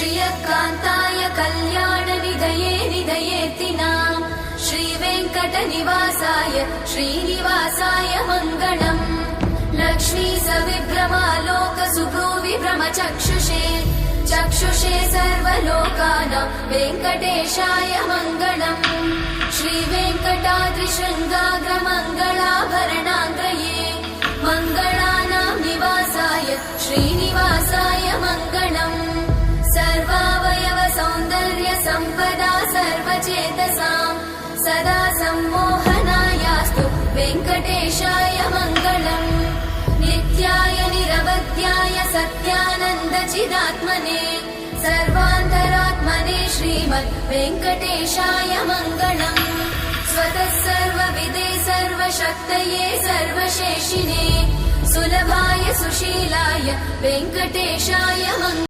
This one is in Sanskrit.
श्रियकान्ताय कल्याणनिधये निधयेतिनाम् श्रीवेङ्कटनिवासाय श्रीनिवासाय मङ्गलम् लक्ष्मी सविभ्रमालोक सुभ्रूविभ्रमचक्षुषे चक्षुषे सर्वलोकानां वेङ्कटेशाय मङ्गलम् श्रीवेङ्कटाद्रिशृङ्गाग्रमङ्गलाभरणाङ्गये मङ्गलानां निवासाय श्रीनिवासाय मङ्गलम् सर्वावयव सौन्दर्य सम्पदा सर्वचेतसां सदा सम्मोहनायास्तु वेङ्कटेशाय मङ्गलम् नित्याय निरवध्याय सत्यानन्दचिदात्मने सर्वान्तरात्मने श्रीमद् वेङ्कटेशाय मङ्गलम् स्वतः सर्वविदे सर्वशक्तये सर्वशेषिने सुलभाय सुशीलाय वेङ्कटेशाय मङ्गलम्।